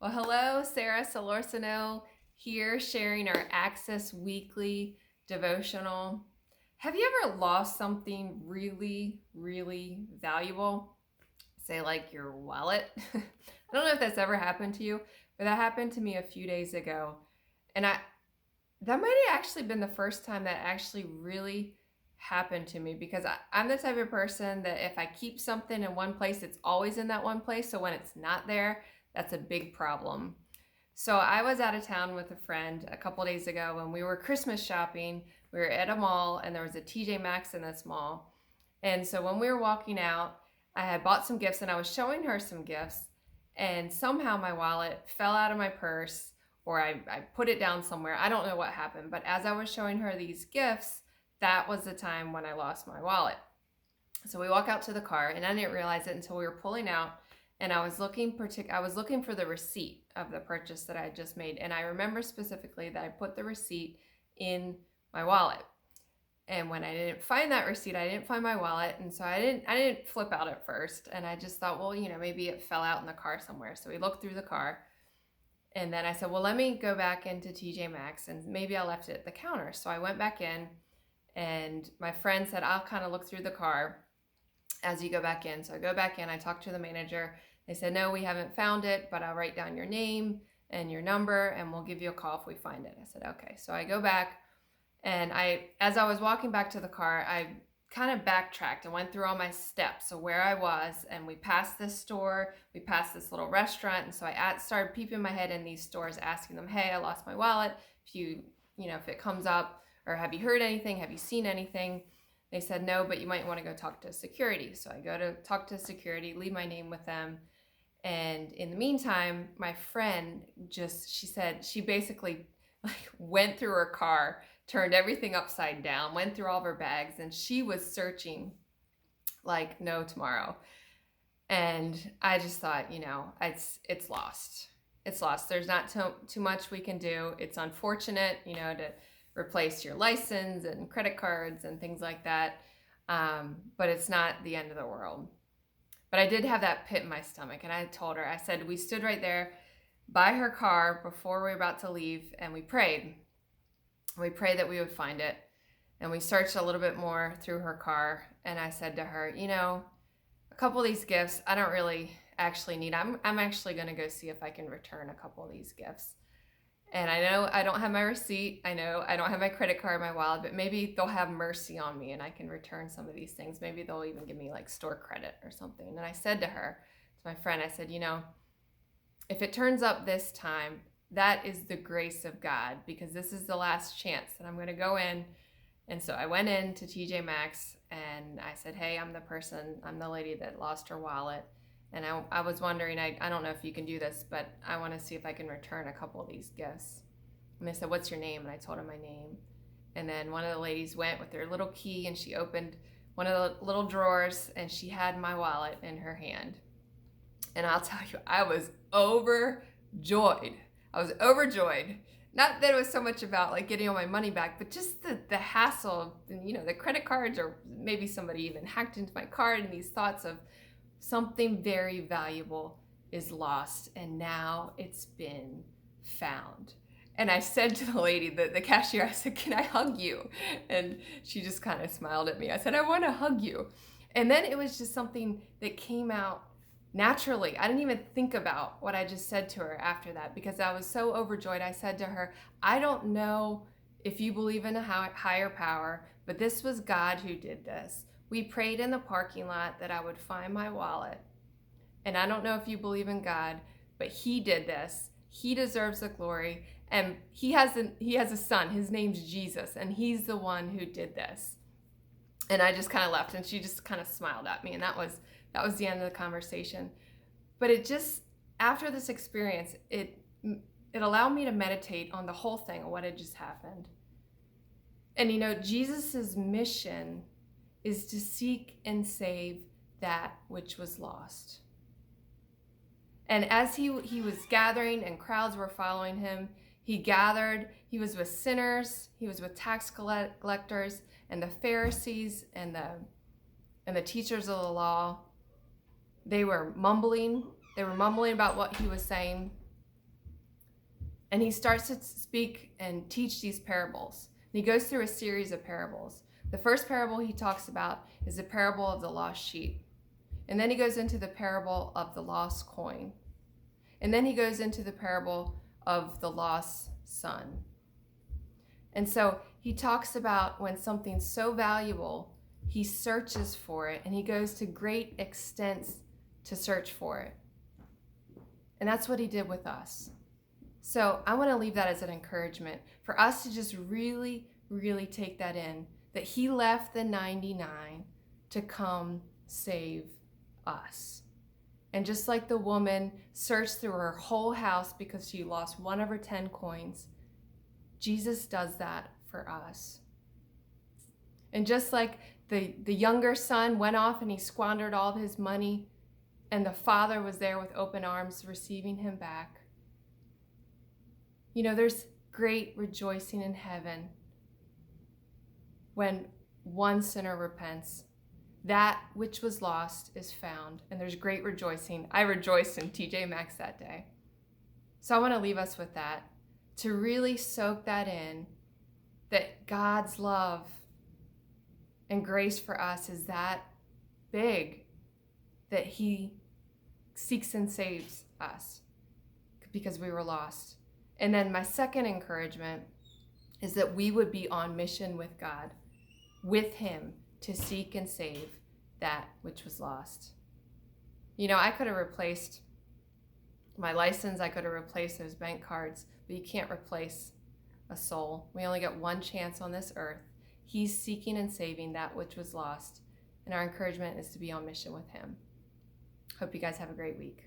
Well, hello, Sarah Solorsino here sharing our Access Weekly devotional. Have you ever lost something really, really valuable? Say, like your wallet? I don't know if that's ever happened to you, but that happened to me a few days ago. And that might have actually been the first time that actually really happened to me because I'm the type of person that if I keep something in one place, it's always in that one place. So when it's not there, that's a big problem. So I was out of town with a friend a couple days ago when we were Christmas shopping. We were at a mall and there was a TJ Maxx in this mall. And so when we were walking out, I had bought some gifts and I was showing her some gifts. And somehow my wallet fell out of my purse or I put it down somewhere. I don't know what happened. But as I was showing her these gifts, that was the time when I lost my wallet. So we walk out to the car and I didn't realize it until we were pulling out and I was looking for the receipt of the purchase that I had just made. And I remember specifically that I put the receipt in my wallet. And when I didn't find that receipt, I didn't find my wallet. And so I didn't flip out at first. And I just thought, well, maybe it fell out in the car somewhere. So we looked through the car. And then I said, well, let me go back into TJ Maxx and maybe I left it at the counter. So I went back in and my friend said, I'll kind of look through the car as you go back in. So I go back in, I talked to the manager. They said, no, we haven't found it, but I'll write down your name and your number and we'll give you a call if we find it. I said, okay. So I go back and as I was walking back to the car, I kind of backtracked and went through all my steps. So where I was, and we passed this store, we passed this little restaurant. And so I started peeping my head in these stores, asking them, hey, I lost my wallet. If it comes up, or have you heard anything? Have you seen anything? They said, no, but you might want to go talk to security. So I go to talk to security, leave my name with them. And in the meantime, my friend she said she basically went through her car, turned everything upside down, went through all of her bags, and she was searching like no tomorrow. And I just thought, it's lost. It's lost. There's not too much we can do. It's unfortunate, to replace your license and credit cards and things like that. But it's not the end of the world. But I did have that pit in my stomach. And I told her, I said, we stood right there by her car before we were about to leave and we prayed. We prayed that we would find it. And we searched a little bit more through her car. And I said to her, a couple of these gifts, I don't really actually need. I'm actually going to go see if I can return a couple of these gifts. And I know I don't have my receipt. I know I don't have my credit card, my wallet, but maybe they'll have mercy on me and I can return some of these things. Maybe they'll even give me like store credit or something. And I said to her, to my friend, I said, if it turns up this time, that is the grace of God because this is the last chance that I'm going to go in. And so I went in to TJ Maxx and I said, hey, I'm the lady that lost her wallet. And I was wondering, I don't know if you can do this, but I want to see if I can return a couple of these gifts. And they said, what's your name? And I told her my name. And then one of the ladies went with her little key and she opened one of the little drawers and she had my wallet in her hand. And I'll tell you, I was overjoyed. Not that it was so much about like getting all my money back, but just the hassle of, the credit cards or maybe somebody even hacked into my card and these thoughts of something very valuable is lost and now it's been found. And I said to the lady, the cashier, I said, can I hug you? And she just kind of smiled at me. I said, I want to hug you. And then it was just something that came out naturally. I didn't even think about what I just said to her after that because I was so overjoyed. I said to her, I don't know if you believe in a higher power, but this was God who did this. We prayed in the parking lot that I would find my wallet. And I don't know if you believe in God, but he did this. He deserves the glory. And he has a son. His name's Jesus. And he's the one who did this. And I just kind of left. And she just kind of smiled at me. And that was the end of the conversation. But it just, after this experience, it allowed me to meditate on the whole thing of what had just happened. And Jesus's mission is to seek and save that which was lost. And as he was gathering and crowds were following him, he was with sinners, he was with tax collectors and the Pharisees and the teachers of the law. They were mumbling about what he was saying. And he starts to speak and teach these parables. And he goes through a series of parables. The first parable he talks about is the parable of the lost sheep. And then he goes into the parable of the lost coin. And then he goes into the parable of the lost son. And so he talks about when something's so valuable, he searches for it and he goes to great extents to search for it. And that's what he did with us. So I want to leave that as an encouragement for us to just really, really take that in, that he left the 99 to come save us. And just like the woman searched through her whole house because she lost one of her 10 coins, Jesus does that for us. And just like the younger son went off and he squandered all of his money, and the father was there with open arms receiving him back. You know, there's great rejoicing in heaven when one sinner repents. That which was lost is found, and there's great rejoicing. I rejoiced in TJ Maxx that day. So I want to leave us with that, to really soak that in, that God's love and grace for us is that big, that he seeks and saves us because we were lost. And then my second encouragement is that we would be on mission with God, with him, to seek and save that which was lost. You know, I could have replaced my license, I could have replaced those bank cards, but you can't replace a soul. We only get one chance on this earth. He's seeking and saving that which was lost, and our encouragement is to be on mission with him. Hope you guys have a great week.